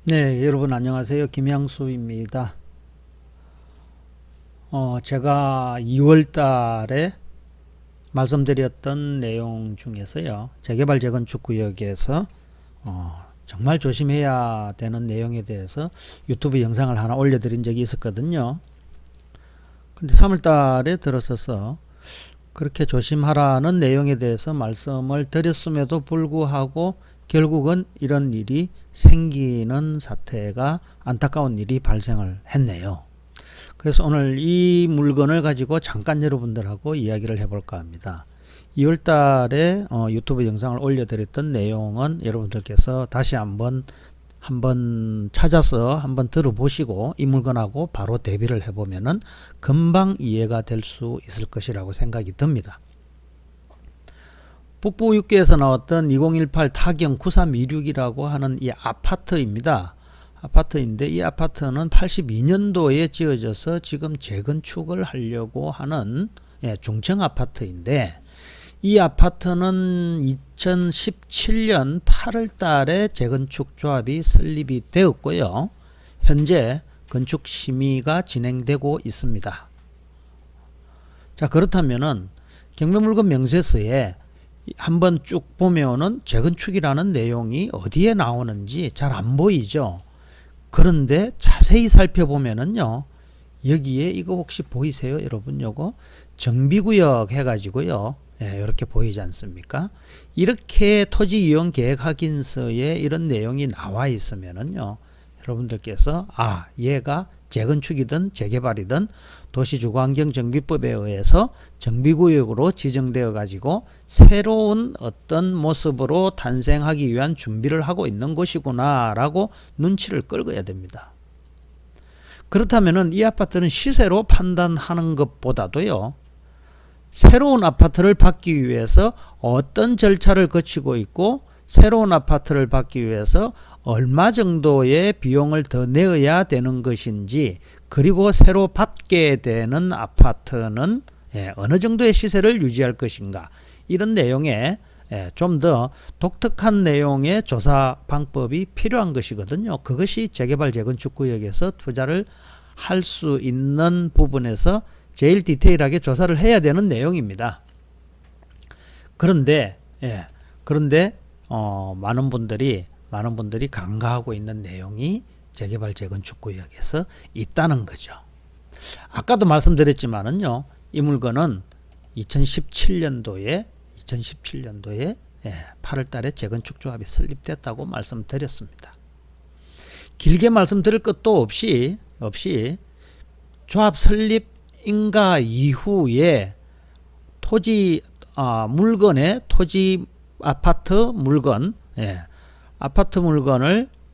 네, 여러분 안녕하세요. 김양수입니다. 제가 2월 달에 말씀드렸던 내용 중에서요. 재개발 재건축 구역에서 정말 조심해야 되는 내용에 대해서 유튜브 영상을 하나 올려드린 적이 있었거든요. 근데 3월 달에 들어서서 그렇게 조심하라는 내용에 대해서 말씀을 드렸음에도 불구하고 결국은 이런 일이 생기는 사태가 안타까운 일이 발생을 했네요. 그래서 오늘 이 물건을 가지고 잠깐 여러분들하고 이야기를 해볼까 합니다. 2월 달에 유튜브 영상을 올려드렸던 내용은 여러분들께서 다시 한번 찾아서 한번 들어보시고 이 물건하고 바로 대비를 해보면은 금방 이해가 될 수 있을 것이라고 생각이 듭니다. 북부 6개에서 나왔던 2018 타경 9326이라고 하는 이 아파트입니다. 아파트인데 이 아파트는 82년도에 지어져서 지금 재건축을 하려고 하는 중층 아파트인데, 이 아파트는 2017년 8월 달에 재건축 조합이 설립이 되었고요. 현재 건축 심의가 진행되고 있습니다. 자, 그렇다면은 경매물건 명세서에 한번 쭉 보면은 재건축이라는 내용이 어디에 나오는지 잘 안 보이죠. 그런데 자세히 살펴보면은요, 여기에 이거 혹시 보이세요? 여러분 요거 정비구역 해가지고요, 이렇게 보이지 않습니까? 이렇게 토지이용계획 확인서에 이런 내용이 나와 있으면은요, 여러분들께서 얘가 재건축이든 재개발이든 도시주거환경정비법에 의해서 정비구역으로 지정되어 가지고 새로운 어떤 모습으로 탄생하기 위한 준비를 하고 있는 것이구나 라고 눈치를 끌어야 됩니다. 그렇다면 이 아파트는 시세로 판단하는 것보다도요, 새로운 아파트를 받기 위해서 어떤 절차를 거치고 있고 새로운 아파트를 받기 위해서 얼마 정도의 비용을 더 내어야 되는 것인지, 그리고 새로 받게 되는 아파트는 어느 정도의 시세를 유지할 것인가, 이런 내용에 좀 더 독특한 내용의 조사 방법이 필요한 것이거든요. 그것이 재개발 재건축 구역에서 투자를 할 수 있는 부분에서 제일 디테일하게 조사를 해야 되는 내용입니다. 그런데 많은 분들이 간과하고 있는 내용이 재개발 재건축 구역에서 있다는 거죠. 아까도 말씀드렸지만은요, 이 물건은 2017년도에 8월 달에 재건축 조합이 설립됐다고 말씀드렸습니다. 길게 말씀드릴 것도 없이 조합 설립 인가 이후에 토지 아파트 물건을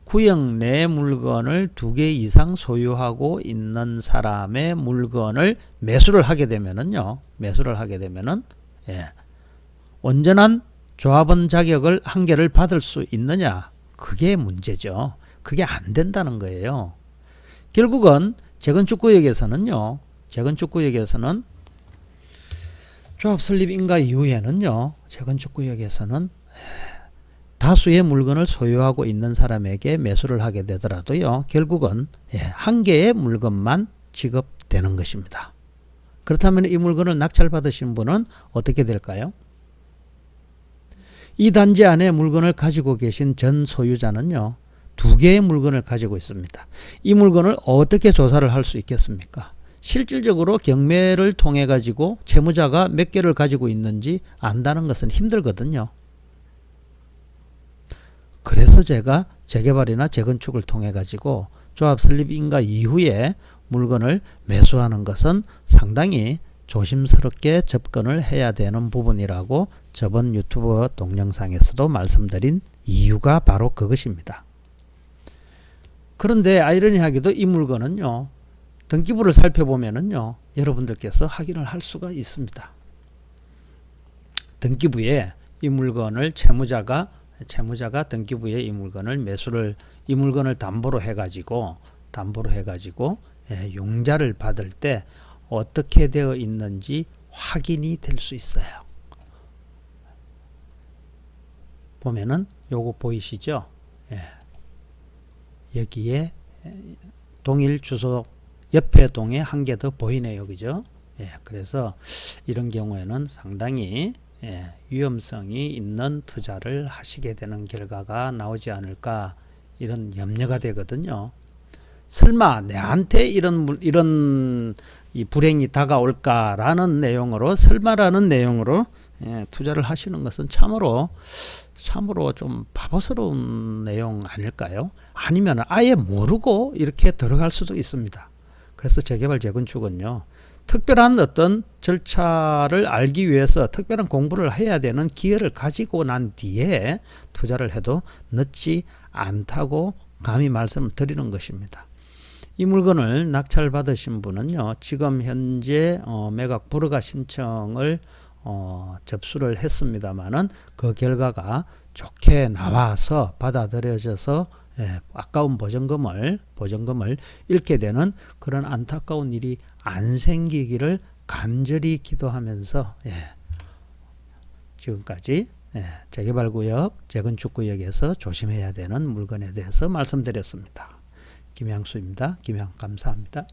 구역 내 물건을 2개 이상 소유하고 있는 사람의 물건을 매수를 하게 되면은 온전한 조합원 자격을 한 개를 받을 수 있느냐, 그게 문제죠. 그게 안 된다는 거예요. 결국은 재건축 구역에서는 조합 설립 인가 이후에는요, 재건축 구역에서는 다수의 물건을 소유하고 있는 사람에게 매수를 하게 되더라도요, 결국은 한 개의 물건만 지급되는 것입니다. 그렇다면 이 물건을 낙찰받으신 분은 어떻게 될까요? 이 단지 안에 물건을 가지고 계신 전 소유자는요, 2개의 물건을 가지고 있습니다. 이 물건을 어떻게 조사를 할 수 있겠습니까? 실질적으로 경매를 통해 가지고 채무자가 몇 개를 가지고 있는지 안다는 것은 힘들거든요. 그래서 제가 재개발이나 재건축을 통해 가지고 조합 설립 인가 이후에 물건을 매수하는 것은 상당히 조심스럽게 접근을 해야 되는 부분이라고 저번 유튜브 동영상에서도 말씀드린 이유가 바로 그것입니다. 그런데 아이러니하게도 이 물건은요, 등기부를 살펴보면은요, 여러분들께서 확인을 할 수가 있습니다. 등기부에 이 물건을 채무자가 등기부에 이 물건을 담보로 해가지고 융자를 받을 때 어떻게 되어 있는지 확인이 될 수 있어요. 보면은 요거 보이시죠? 여기에 동일 주소 옆에 동에 한 개 더 보이네요. 그죠? 예, 그래서 이런 경우에는 상당히 위험성이 있는 투자를 하시게 되는 결과가 나오지 않을까, 이런 염려가 되거든요. 설마 내한테 이런 이 불행이 다가올까라는 내용으로, 설마라는 내용으로 투자를 하시는 것은 참으로 좀 바보스러운 내용 아닐까요? 아니면 아예 모르고 이렇게 들어갈 수도 있습니다. 그래서 재개발 재건축은요, 특별한 어떤 절차를 알기 위해서 특별한 공부를 해야 되는 기회를 가지고 난 뒤에 투자를 해도 늦지 않다고 감히 말씀을 드리는 것입니다. 이 물건을 낙찰 받으신 분은요, 지금 현재 매각 불허가 신청을 접수를 했습니다만은 그 결과가 좋게 나와서 받아들여져서 아까운 보전금을 잃게 되는 그런 안타까운 일이 안 생기기를 간절히 기도하면서 지금까지 재개발구역, 재건축구역에서 조심해야 되는 물건에 대해서 말씀드렸습니다. 김양수입니다. 김양 감사합니다.